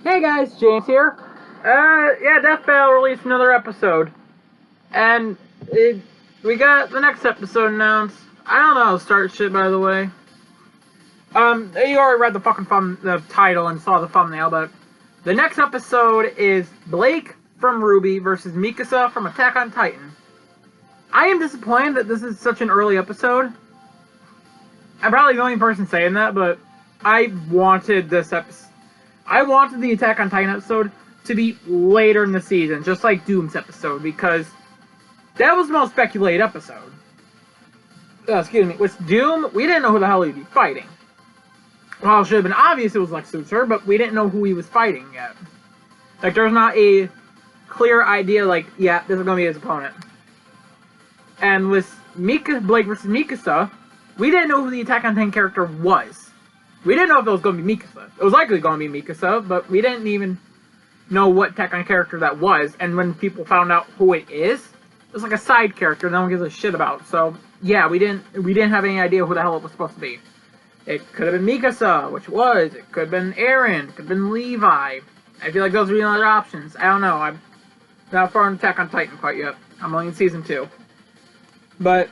Hey guys, James here. Yeah, Death Battle released another episode. And we got the next episode announced. I don't know how to start shit, by the way. You already read the title and saw the thumbnail, but the next episode is Blake from Ruby versus Mikasa from Attack on Titan. I am disappointed that this is such an early episode. I'm probably the only person saying that, but I wanted this episode. I wanted the Attack on Titan episode to be later in the season, just like Doom's episode, because that was the most speculated episode. Excuse me. With Doom, we didn't know who the hell he'd be fighting. Well, it should have been obvious it was Lex Luthor, but we didn't know who he was fighting yet. Like, there's not a clear idea, like, yeah, this is going to be his opponent. And with Blake versus Mikasa, we didn't know who the Attack on Titan character was. We didn't know if it was going to be Mikasa. It was likely going to be Mikasa, but we didn't even know what Attack on character that was. And when people found out who it is, it was like a side character no one gives a shit about. So, yeah, we didn't have any idea who the hell it was supposed to be. It could have been Mikasa, which it was. It could have been Eren. It could have been Levi. I feel like those are the other options. I don't know. I'm not far in Attack on Titan quite yet. I'm only in Season 2. But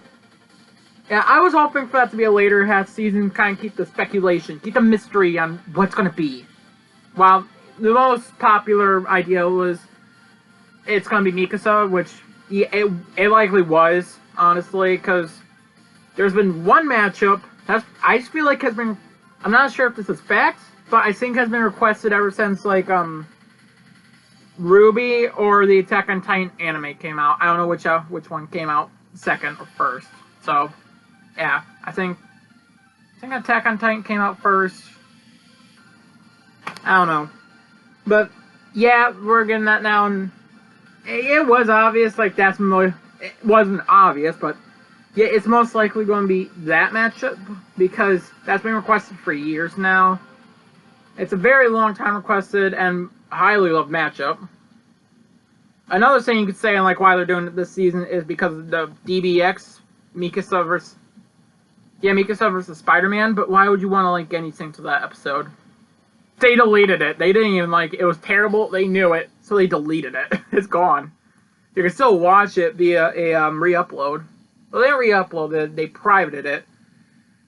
yeah, I was hoping for that to be a later half season, kind of keep the speculation, keep the mystery on what's going to be. While the most popular idea was it's going to be Mikasa, which it likely was, honestly, because there's been one matchup that I feel like has been, I'm not sure if this is facts, but I think has been requested ever since, like, Ruby or the Attack on Titan anime came out. I don't know which one came out second or first, so yeah, I think Attack on Titan came out first. I don't know. But, yeah, we're getting that now, and it was obvious, like, it wasn't obvious, but, yeah, it's most likely going to be that matchup, because that's been requested for years now. It's a very long time requested, and highly loved matchup. Another thing you could say on, like, why they're doing it this season is because of the DBX, Mikasa versus Spider-Man, but why would you want to link anything to that episode? They deleted it. They didn't even like it. It was terrible. They knew it, so they deleted it. It's gone. You can still watch it via a re-upload. Well, they didn't re-upload it. They privated it.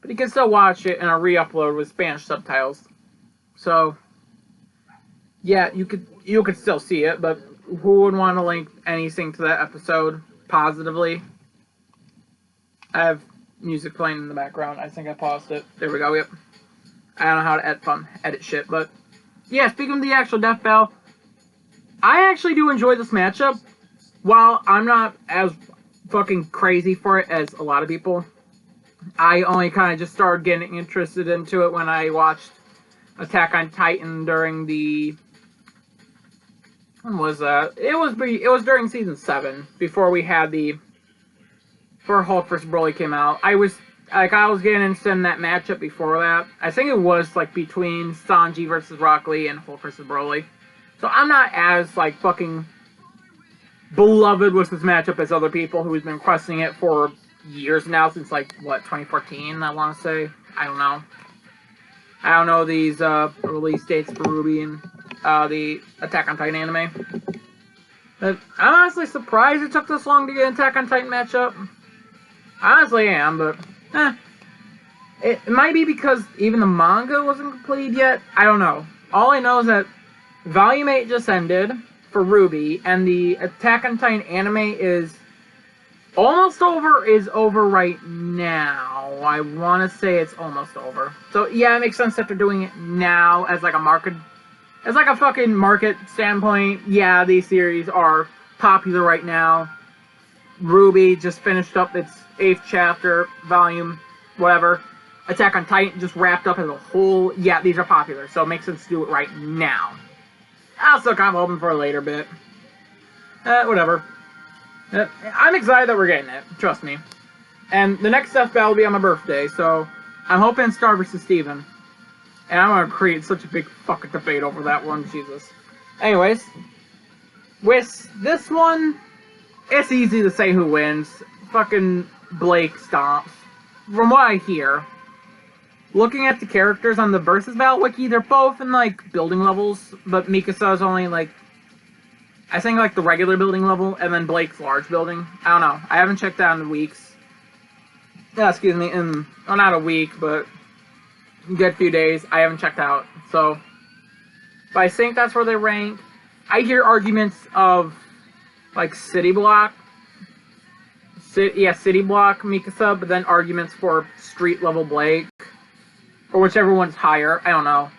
But you can still watch it in a re-upload with Spanish subtitles. So, yeah, you could still see it, but who would want to link anything to that episode positively? I have music playing in the background. I think I paused it. There we go, yep. I don't know how to edit shit, but yeah, speaking of the actual Death Battle, I actually do enjoy this matchup. While I'm not as fucking crazy for it as a lot of people, I only kind of just started getting interested into it when I watched Attack on Titan during the... When was that? It was during Season 7, before Hulk vs. Broly came out. I was getting interested in that matchup before that. I think it was, like, between Sanji versus Rock Lee and Hulk vs. Broly. So I'm not as, like, fucking beloved with this matchup as other people who've been requesting it for years now, since, like, what, 2014, I want to say? I don't know. I don't know these, release dates for Ruby and, the Attack on Titan anime. But I'm honestly surprised it took this long to get an Attack on Titan matchup. I honestly am, but it might be because even the manga wasn't completed yet. I don't know. All I know is that Volume 8 just ended for Ruby, and the Attack on Titan anime is almost over, is over right now. I want to say it's almost over. So, yeah, it makes sense that they're doing it now as like a fucking market standpoint. Yeah, these series are popular right now. Ruby just finished up its 8th chapter, volume, whatever. Attack on Titan just wrapped up as a whole. Yeah, these are popular, so it makes sense to do it right now. I'll still kind of hoping for a later bit. Whatever. I'm excited that we're getting it, trust me. And the next Death Battle will be on my birthday, so I'm hoping Star vs. Steven. And I'm gonna create such a big fucking debate over that one, Jesus. Anyways, with this one, it's easy to say who wins. Fucking Blake stomps. From what I hear, looking at the characters on the Versus Battle Wiki, they're both in, like, building levels, but Mikasa's only, like, I think, like, the regular building level, and then Blake's large building. I don't know. I haven't checked that in weeks. Yeah, excuse me, well, not a week, but a good few days. I haven't checked out, so... But I think that's where they rank. I hear arguments of, like, City Block. City Block Mikasa, but then arguments for Street Level Blake. Or whichever one's higher. I don't know.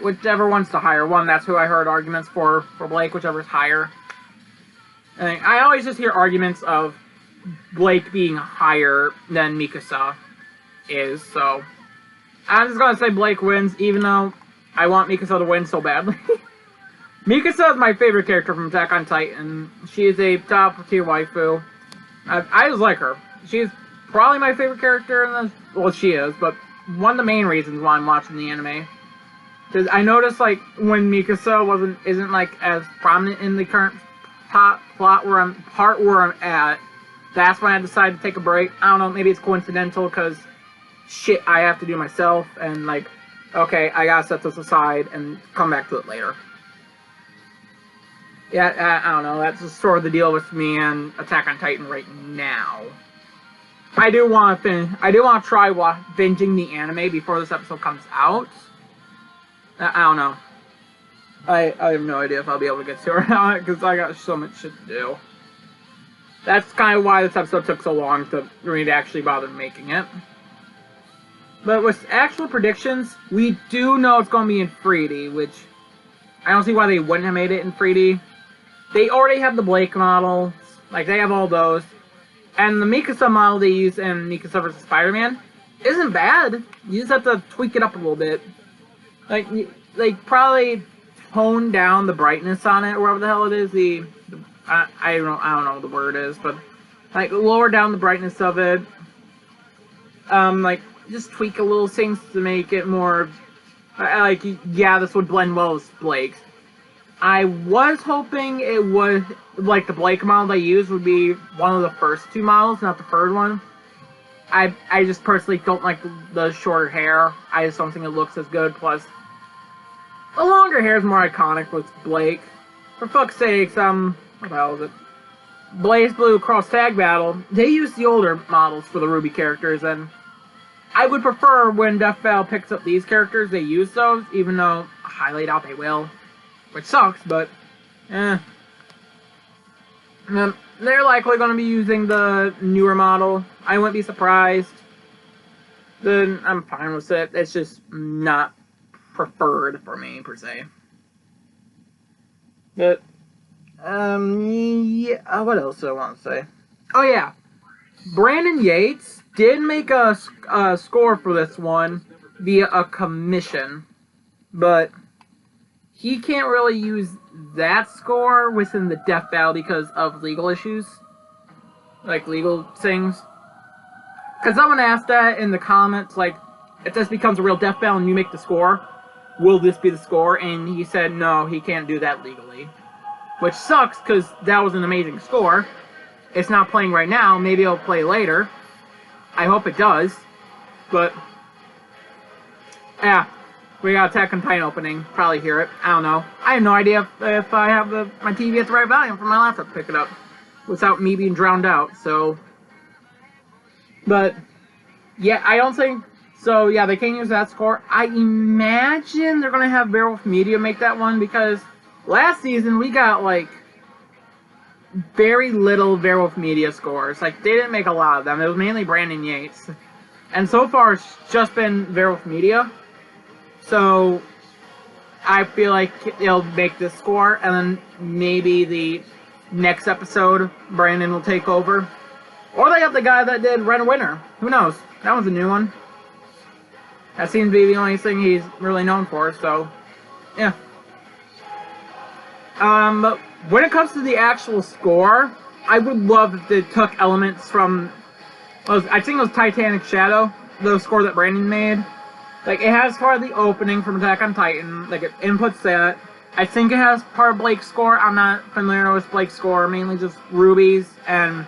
Whichever one's the higher one, that's who I heard arguments for Blake, whichever's higher. And I always just hear arguments of Blake being higher than Mikasa is, so... I'm just gonna say Blake wins, even though I want Mikasa to win so badly. Mikasa is my favorite character from Attack on Titan. She is a top-tier waifu. I just like her. She's probably my favorite character in this. Well, she is, but one of the main reasons why I'm watching the anime. Because I noticed, like, when Mikasa isn't like as prominent in the current part where I'm at, that's when I decided to take a break. I don't know, maybe it's coincidental because shit I have to do myself, and like, okay, I gotta set this aside and come back to it later. Yeah, I don't know, that's just sort of the deal with me and Attack on Titan right now. I do want to try binging the anime before this episode comes out. I don't know. I have no idea if I'll be able to get to it or not, because I got so much shit to do. That's kind of why this episode took so long for me to actually bother making it. But with actual predictions, we do know it's going to be in 3D, which I don't see why they wouldn't have made it in 3D. They already have the Blake models, like they have all those. And the Mikasa model they use in Mikasa vs. Spider-Man isn't bad. You just have to tweak it up a little bit. Like probably tone down the brightness on it, or whatever the hell it is. I don't know what the word is, but like lower down the brightness of it. Like just tweak a little things to make it more like, yeah, this would blend well with Blake's. I was hoping it would, like the Blake model they used would be one of the first two models, not the third one. I just personally don't like the shorter hair. I just don't think it looks as good. Plus, the longer hair is more iconic with Blake. For fuck's sakes, what the hell is it? Blaze Blue Cross Tag Battle, they use the older models for the Ruby characters, and I would prefer when Death Battle picks up these characters, they use those, even though I highly doubt they will. Which sucks, but, they're likely going to be using the newer model. I wouldn't be surprised. Then I'm fine with it. It's just not preferred for me, per se. But, yeah, what else do I want to say? Oh, yeah. Brandon Yates did make a score for this one via a commission, but he can't really use that score within the Death Battle because of legal issues. Like, legal things. Because someone asked that in the comments, like, if this becomes a real Death Battle and you make the score, will this be the score? And he said no, he can't do that legally. Which sucks, because that was an amazing score. It's not playing right now, maybe it'll play later. I hope it does. But, yeah. We got Attack on Titan opening. Probably hear it. I don't know. I have no idea if I have my TV at the right volume for my laptop to pick it up without me being drowned out. So, but yeah, I don't think so. Yeah, they can't use that score. I imagine they're gonna have Werewolf Media make that one because last season we got like very little Werewolf Media scores. Like they didn't make a lot of them. It was mainly Brandon Yates, and so far it's just been Werewolf Media. So, I feel like they'll make this score, and then maybe the next episode, Brandon will take over. Or they have the guy that did Red Winter. Who knows? That one's a new one. That seems to be the only thing he's really known for, so, yeah. But when it comes to the actual score, I would love if they took elements from, I think it was Titanic Shadow, the score that Brandon made. Like, it has part of the opening from Attack on Titan, like, it inputs that. I think it has part of Blake's score. I'm not familiar with Blake's score, mainly just Ruby's and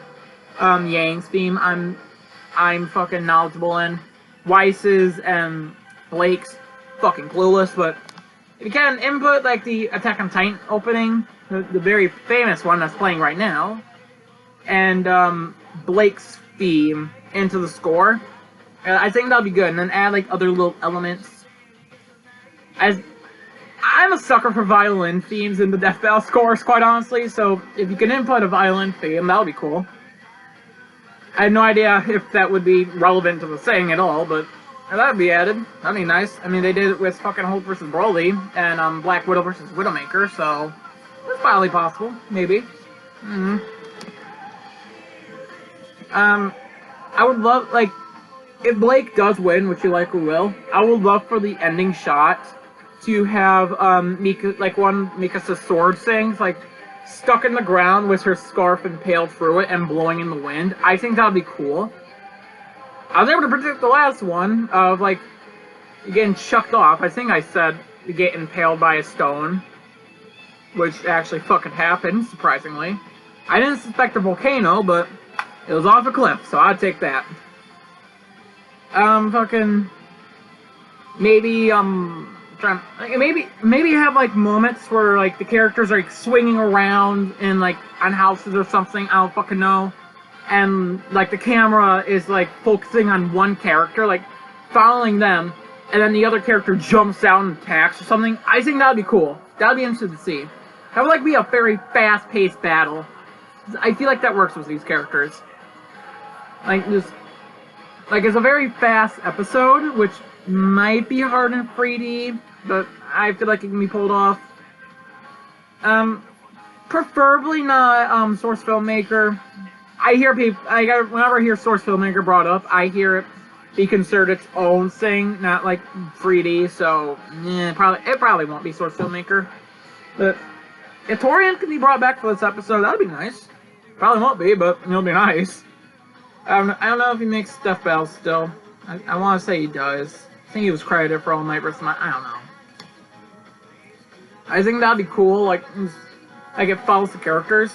Yang's theme I'm fucking knowledgeable in. Weiss's and Blake's fucking clueless, but if you can input like the Attack on Titan opening, the very famous one that's playing right now, and Blake's theme into the score, I think that'll be good, and then add like other little elements. I'm a sucker for violin themes in the Death Battle scores, quite honestly, so if you can input a violin theme, that'll be cool. I had no idea if that would be relevant to the thing at all, but that'd be added. That'd be nice. I mean, they did it with fucking Hulk vs. Broly, and Black Widow vs. Widowmaker, so it's probably possible, maybe. I would love, like, if Blake does win, which you likely will, I would love for the ending shot to have Mikasa's sword things, like, stuck in the ground with her scarf impaled through it and blowing in the wind. I think that'd be cool. I was able to predict the last one of, like, getting chucked off. I think I said to get impaled by a stone, which actually fucking happened, surprisingly. I didn't suspect a volcano, but it was off a cliff, so I'd take that. Maybe have like moments where like the characters are like swinging around in like on houses or something. I don't fucking know, and like the camera is like focusing on one character, like following them, and then the other character jumps out and attacks or something. I think that'd be cool. That'd be interesting to see. That would like be a very fast-paced battle. I feel like that works with these characters. Like it's a very fast episode, which might be hard in 3D, but I feel like it can be pulled off. Preferably not Source Filmmaker. I hear people. Whenever I hear Source Filmmaker brought up, I hear it be considered its own thing, not like 3D. So it probably won't be Source Filmmaker. But if Torian can be brought back for this episode, that'd be nice. Probably won't be, but it'll be nice. I don't know if he makes Death Battle still. I want to say he does. I think he was credited for All Might vs. Might. I don't know. I think that'd be cool. Like it follows the characters.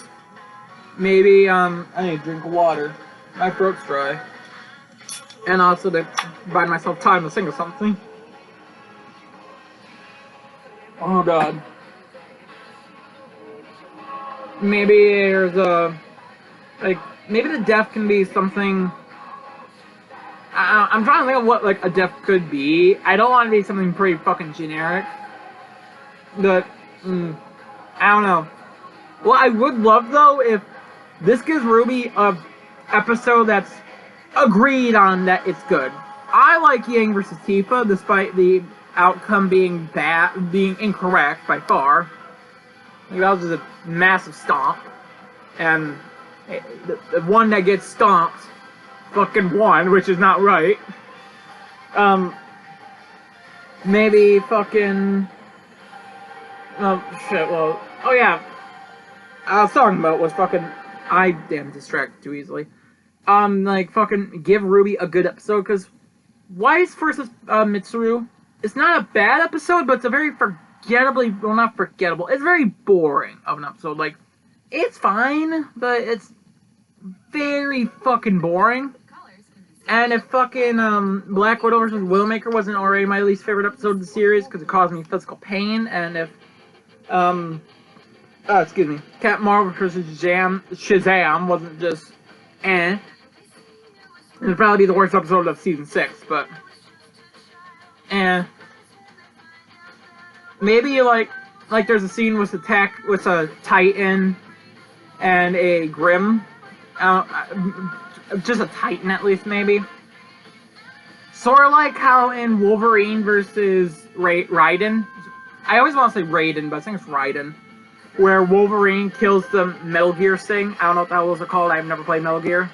Maybe I need a drink of water. My throat's dry. And also to buy myself time to think of something. Oh god. Maybe there's a maybe the death can be something. I'm trying to think of what like a death could be. I don't want to be something pretty fucking generic. But I don't know. Well, I would love though if this gives Ruby a episode that's agreed on that it's good. I like Yang vs. Tifa, despite the outcome being incorrect by far. Like, that was just a massive stomp, and the one that gets stomped fucking won, which is not right. Maybe fucking. Oh shit! Well, oh yeah. I was talking about was fucking. I damn distracted too easily. Like fucking give Ruby a good episode, because Weiss versus Mitsuru, it's not a bad episode, but it's a very not forgettable. It's very boring of an episode. Like, it's fine, but it's very fucking boring. And if fucking Black Widow vs. Widowmaker wasn't already my least favorite episode of the series because it caused me physical pain, and if excuse me, Captain Marvel vs. Shazam wasn't just it'd probably be the worst episode of season 6, but maybe like there's a scene with a Titan and a Grim. Just a Titan at least, maybe. Sort of like how in Wolverine versus Raiden. I always want to say Raiden, but I think it's Raiden. Where Wolverine kills the Metal Gear thing. I don't know what the hell those are called. I've never played Metal Gear.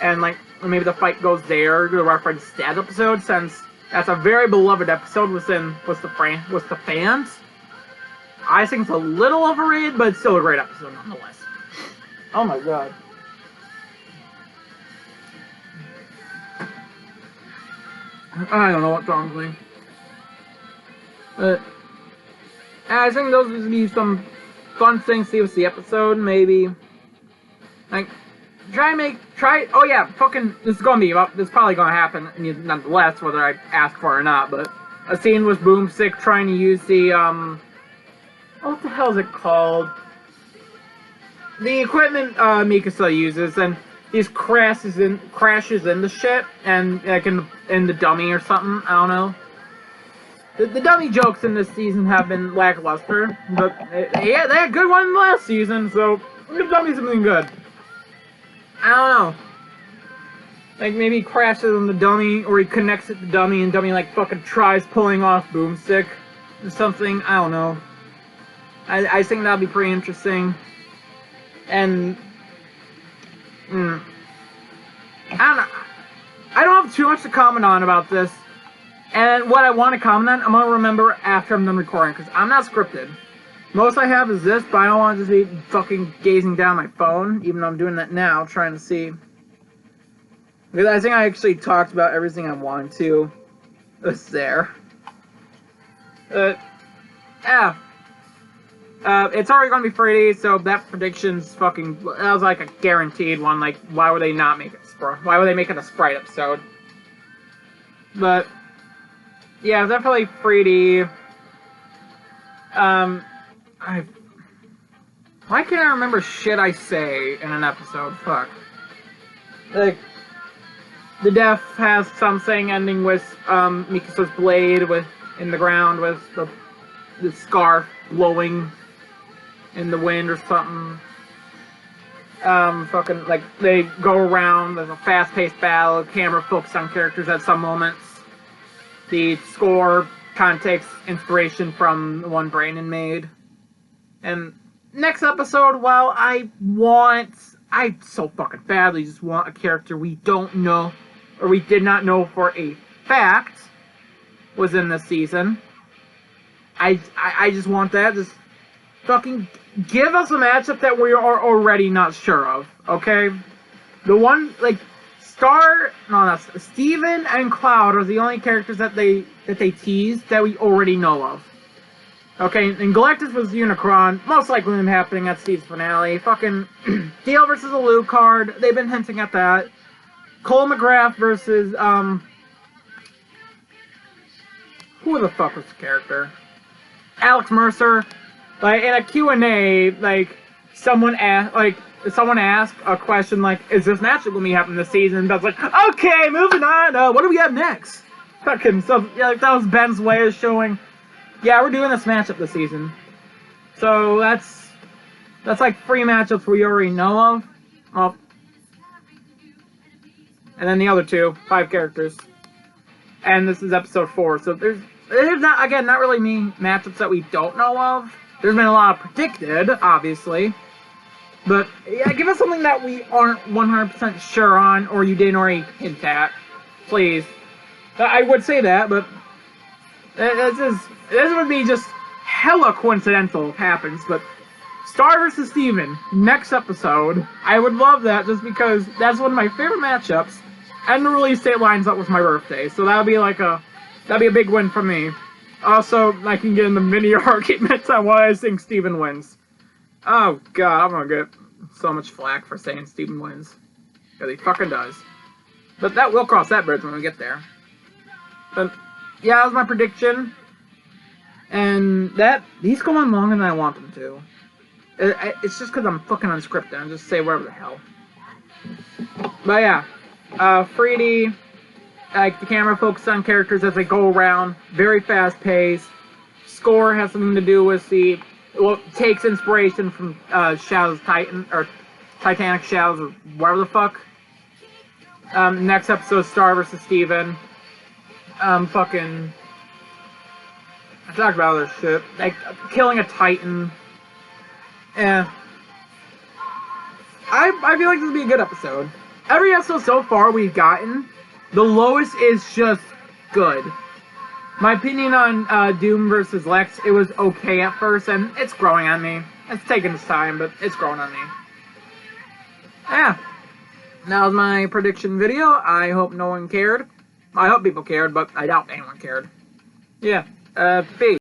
And like maybe the fight goes there to reference that episode, since that's a very beloved episode with the fans. I think it's a little overrated, but it's still a great episode nonetheless. Oh my god. I don't know what's wrong with me. But I think those would be some fun things to see with the episode. Maybe like oh yeah, fucking, this is probably gonna happen nonetheless, whether I ask for it or not, but a scene with Boomstick trying to use the, what the hell is it called? The equipment, Mikasa uses, and he crashes into shit, and, like, in the dummy or something, I don't know. The dummy jokes in this season have been lackluster, but they had a good one in the last season, so the dummy's something good. I don't know. Like, maybe he crashes on the dummy, or he connects it to the dummy, and dummy, like, fucking tries pulling off Boomstick or something. I don't know. I think that'd be pretty interesting. And, I don't know. I don't have too much to comment on about this. And what I want to comment on, I'm going to remember after I'm done recording, because I'm not scripted. Most I have is this, but I don't want to just be fucking gazing down my phone, even though I'm doing that now, trying to see. Because I think I actually talked about everything I wanted to. It's there. Yeah. It's already going to be Friday, so that prediction's fucking, that was like a guaranteed one. Like, why would they not make it why would they make it a Sprite episode? But yeah, definitely Friday. Why can't I remember shit I say in an episode? Fuck. Like, the death has something ending with Mikasa's blade in the ground with the scarf blowing in the wind or something. Fucking, like, they go around, there's a fast-paced battle, camera focused on characters at some moments. The score kind of takes inspiration from the one Brandon made. And next episode, while I so fucking badly just want a character we don't know, or we did not know for a fact, was in this season. I just want that. Just fucking give us a matchup that we are already not sure of, okay? The one, like, Steven and Cloud are the only characters that they teased that we already know of. Okay, and Galactus was Unicron, most likely them happening at Steve's finale. Fucking Deal versus Alucard, they've been hinting at that. Cole McGrath versus, who the fuck was the character? Alex Mercer. Like, in a Q&A, like, someone asked a question like, is this matchup going to be happening this season? That's like, okay, moving on, what do we have next? Fucking, so, yeah, like, that was Ben's way of showing, yeah, we're doing this matchup this season. So, that's like 3 matchups we already know of. Well, and then the other 2, 5 characters. And this is episode 4, so there's not really many matchups that we don't know of. There's been a lot of predicted, obviously. But, yeah, give us something that we aren't 100% sure on, or you didn't already hint at. Please. I would say that, but this would be just hella coincidental if it happens, but Star vs. Steven, next episode. I would love that, just because that's one of my favorite matchups, and the release date lines up with my birthday, so that'd be a big win for me. Also, I can get in the mini arguments on why I think Steven wins. Oh god, I'm gonna get so much flack for saying Steven wins. Because he fucking does. But we'll cross that bridge when we get there. But, yeah, that was my prediction. And he's going longer than I want him to. It's just because I'm fucking unscripted. I just say whatever the hell. But yeah, 3D, like, the camera focuses on characters as they go around, very fast paced. Score has something to do with takes inspiration from Shadows Titan, or Titanic Shadows, or whatever the fuck. Next episode, Star vs. Steven. Fucking, I talked about other shit, like, killing a Titan. I feel like this would be a good episode. Every episode so far we've gotten, the lowest is just good. My opinion on Doom vs. Lex, it was okay at first, and it's growing on me. It's taking its time, but it's growing on me. Yeah. That was my prediction video. I hope no one cared. I hope people cared, but I doubt anyone cared. Yeah. Peace.